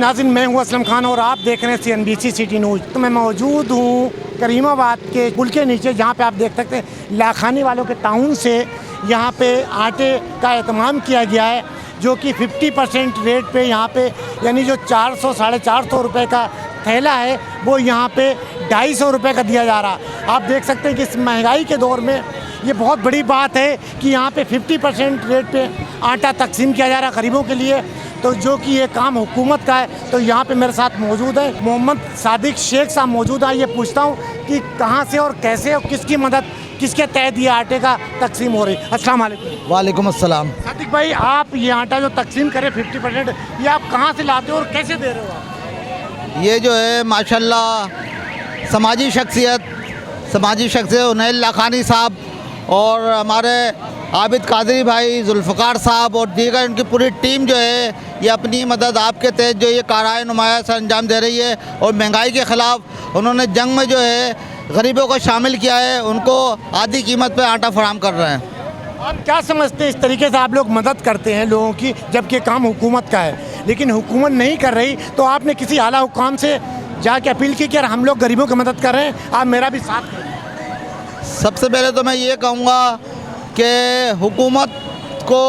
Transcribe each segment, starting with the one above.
नाज़रीन, मैं हूँ असलम खान और आप देख रहे हैं CNBC सिटी न्यूज़। तो मैं मौजूद हूँ करीमाबाद के पुल के नीचे, जहाँ पे आप देख सकते हैं लाखानी वालों के ताउन से यहाँ पे आटे का एहतमाम किया गया है, जो कि 50% रेट पे यहाँ पे, यानी जो 400 साढ़े 400 रुपये का थैला है वो यहाँ पे 250 रुपये का दिया जा रहा। आप देख सकते हैं कि इस महंगाई के दौर में ये बहुत बड़ी बात है कि यहाँ पे 50% रेट पे आटा तकसीम किया जा रहा है गरीबों के लिए। तो जो कि ये काम हुकूमत का है। तो यहाँ पे मेरे साथ मौजूद है मोहम्मद सादिक शेख साहब मौजूद है। ये पूछता हूँ कि कहाँ से और कैसे और किसकी मदद, किसके तहत ये आटे का तकसीम हो रही है। अस्सलाम वालेकुम। वालेकुम अस्सलाम। सादिक भाई, आप ये आटा जो तकसीम करें 50%, ये आप कहाँ से लाते हो और कैसे दे रहे हो आप? ये जो है माशाल्लाह समाजी शख्सियत उनैल लाखानी साहब और हमारे आबिद कादरी भाई, जुल्फ़कार साहब और दीगर इनकी पूरी टीम जो है ये अपनी मदद आपके तहत जो ये कारआए नुमाया सर अंजाम दे रही है। और महंगाई के ख़िलाफ़ उन्होंने जंग में जो है गरीबों को शामिल किया है, उनको आधी कीमत पे आटा फराहम कर रहे हैं। आप क्या समझते हैं, इस तरीके से आप लोग मदद करते हैं लोगों की, जबकि काम हुकूमत का है, लेकिन हुकूमत नहीं कर रही, तो आपने किसी आला हुकाम से जाके अपील की कि यार हम लोग गरीबों की मदद कर रहे हैं, आप मेरा भी साथ करें? सबसे पहले तो मैं ये कहूँगा कि हुकूमत को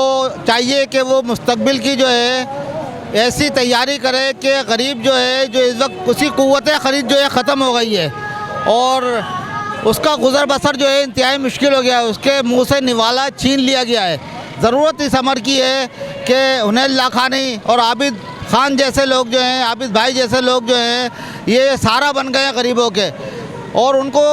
चाहिए कि वो मुस्तकबिल की जो है ऐसी तैयारी करे कि गरीब जो है, जो इस वक्त उसी क़ुव्वत ख़रीद जो है ख़त्म हो गई है और उसका गुज़र बसर जो है इंतहाई मुश्किल हो गया है, उसके मुँह से निवाला छीन लिया गया है। ज़रूरत इस अमर की है कि उनैल लाखानी और आबिद खान जैसे लोग जो हैं, आबिद भाई जैसे लोग जो हैं, ये सहारा बन गए हैं गरीबों के, और उनको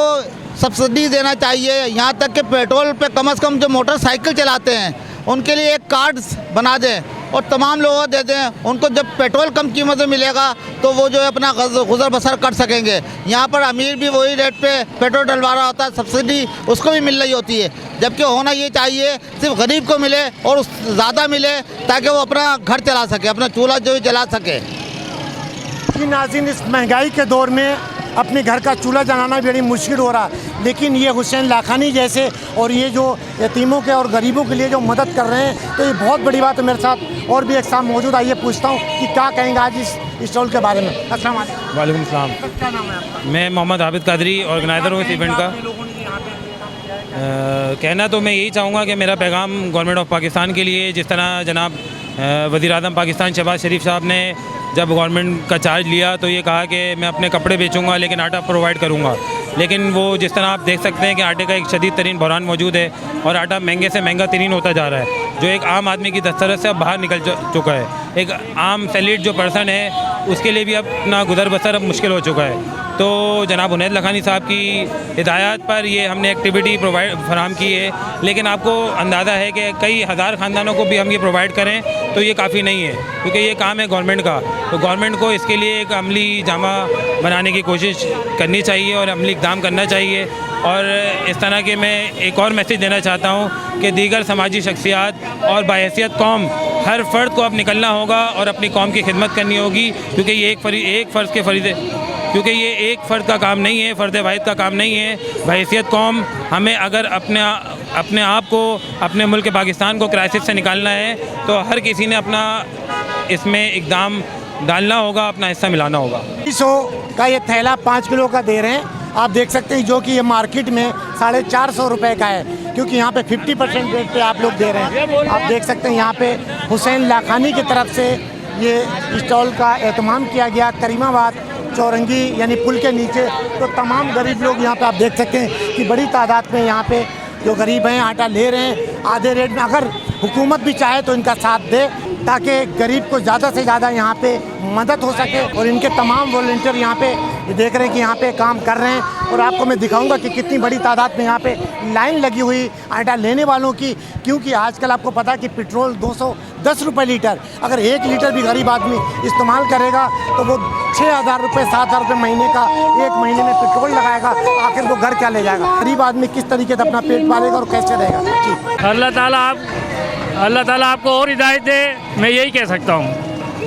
सब्सिडी देना चाहिए। यहाँ तक कि पेट्रोल पे कम से कम जो मोटरसाइकिल चलाते हैं उनके लिए एक कार्ड बना दें और तमाम लोगों को दे दें। उनको जब पेट्रोल कम कीमत में मिलेगा तो वो जो है अपना गुजर बसर कर सकेंगे। यहाँ पर अमीर भी वही रेट पे पेट्रोल डलवा रहा होता है, सब्सिडी उसको भी मिल रही होती है, जबकि होना ये चाहिए सिर्फ गरीब को मिले और ज़्यादा मिले ताकि वो अपना घर चला सके, अपना चूल्हा जो है जला सके। जी नाज़रीन, इस महंगाई के दौर में अपने घर का चूल्हा जलाना भी बड़ी मुश्किल हो रहा है, लेकिन ये हुसैन लाखानी जैसे और ये जो यतीमों के और गरीबों के लिए जो मदद कर रहे हैं, तो ये बहुत बड़ी बात है। मेरे साथ और भी एक साहब मौजूद, आइए पूछता हूँ कि क्या कहेंगे आज इस स्टॉल के बारे में। अस्सलाम वालेकुम। वालेकुम सलाम। क्या नाम है आपका? मैं मोहम्मद आबिद कादरी, ऑर्गेनाइज़र हूँ इस इवेंट का। कहना तो मैं यही चाहूँगा कि मेरा पैगाम गवर्नमेंट ऑफ पाकिस्तान के लिए, जिस तरह जनाब वज़ीर-ए-आज़म पाकिस्तान शहबाज शरीफ साहब ने जब गवर्नमेंट का चार्ज लिया तो ये कहा कि मैं अपने कपड़े बेचूंगा लेकिन आटा प्रोवाइड करूंगा, लेकिन वो जिस तरह आप देख सकते हैं कि आटे का एक शदीद तरीन बहरान मौजूद है और आटा महंगे से महंगा तरीन होता जा रहा है, जो एक आम आदमी की दस्तरस से अब बाहर निकल चुका है। एक आम सैलरीड जो पर्सन है उसके लिए भी अपना गुजर बसर अब मुश्किल हो चुका है। तो जनाब उनैल लाखानी साहब की हिदायत पर ये हमने एक्टिविटी फराहम की है, लेकिन आपको अंदाज़ा है कि कई हज़ार ख़ानदानों को भी हम ये प्रोवाइड करें तो ये काफ़ी नहीं है, क्योंकि ये काम है गवर्नमेंट का। तो गवर्नमेंट को इसके लिए एक अमली जामा बनाने की कोशिश करनी चाहिए और अमली इक़दाम करना चाहिए। और इस तरह के मैं एक और मैसेज देना चाहता हूँ कि दीगर समाजी शख्सियात और बाहैसियत कौम, हर फ़र्द को अब निकलना होगा और अपनी कौम की खिदमत करनी होगी, क्योंकि ये एक फ़र्ज़ के फरीज़े, क्योंकि ये एक फ़र्द का काम नहीं है, फ़र्द वाहिद का काम नहीं है। बाहैसियत कौम हमें अगर अपने आप को, अपने मुल्क पाकिस्तान को क्राइसिस से निकालना है तो हर किसी ने अपना इसमें इक़दाम डालना होगा, अपना हिस्सा मिलाना होगा। 200 का ये थैला 5 किलो का दे रहे हैं, आप देख सकते हैं, जो कि ये मार्केट में 450 रुपये का है, क्योंकि यहाँ पे 50% रेट पे आप लोग दे रहे हैं। आप देख सकते हैं यहाँ पे हुसैन लाखानी की तरफ से ये स्टॉल का एहतमाम किया गया करीमाबाद चौरंगी यानी पुल के नीचे। तो तमाम गरीब लोग यहाँ पे आप देख सकते हैं कि बड़ी तादाद में यहाँ पे जो गरीब हैं आटा ले रहे हैं आधे रेट में। अगर हुकूमत भी चाहे तो इनका साथ दे ताकि गरीब को ज़्यादा से ज़्यादा यहाँ पे मदद हो सके। और इनके तमाम वॉलंटियर यहाँ पे देख रहे हैं कि यहाँ पे काम कर रहे हैं, और आपको मैं दिखाऊंगा कि कितनी बड़ी तादाद में यहाँ पे लाइन लगी हुई आटा लेने वालों की, क्योंकि आजकल आपको पता है कि पेट्रोल 210 रुपये लीटर, अगर 1 लीटर भी गरीब आदमी इस्तेमाल करेगा तो वो 6,000 रुपये 7,000 रुपये महीने का एक महीने में पेट्रोल लगाएगा, आखिर वो घर क्या ले जाएगा? गरीब आदमी किस तरीके से अपना पेट पालेगा और कैसे रहेगा? जी, अल्लाह ताला आपको और हिदायत दे, मैं यही कह सकता हूँ।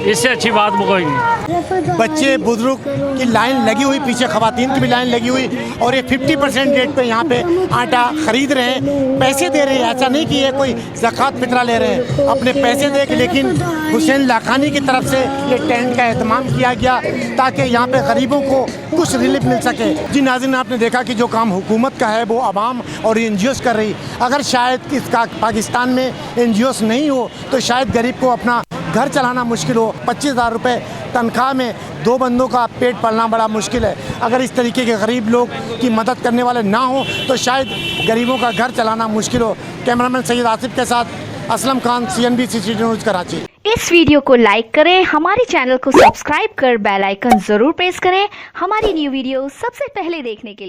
इससे अच्छी बात कोई नहीं। बच्चे बुजुर्ग की लाइन लगी हुई, पीछे खवातीन की भी लाइन लगी हुई, और ये 50% रेट पे यहाँ पे आटा खरीद रहे हैं, पैसे दे रहे हैं। ऐसा नहीं कि ये कोई ज़कात फितरा ले रहे हैं, अपने पैसे दे के। लेकिन हुसैन लाखानी की तरफ से ये टेंट का एहतमाम किया गया ताकि यहाँ पे गरीबों को कुछ रिलीफ मिल सके। जी नाज़रीन, आपने देखा कि जो काम हुकूमत का है वो आवाम और NGOs कर रही। अगर शायद इसका पाकिस्तान में NGOs नहीं हो तो शायद गरीब को अपना घर चलाना मुश्किल हो। 25,000 रुपये तनख्वाह में 2 बंदों का पेट पालना बड़ा मुश्किल है। अगर इस तरीके के गरीब लोग की मदद करने वाले ना हो तो शायद गरीबों का घर चलाना मुश्किल हो। कैमरामैन सैयद आसिफ के साथ असलम खान, CNBC न्यूज़ कराची। इस वीडियो को लाइक करें, हमारे चैनल को सब्सक्राइब कर बेल आइकन जरूर प्रेस करें हमारी न्यू वीडियो सबसे पहले देखने के लिए।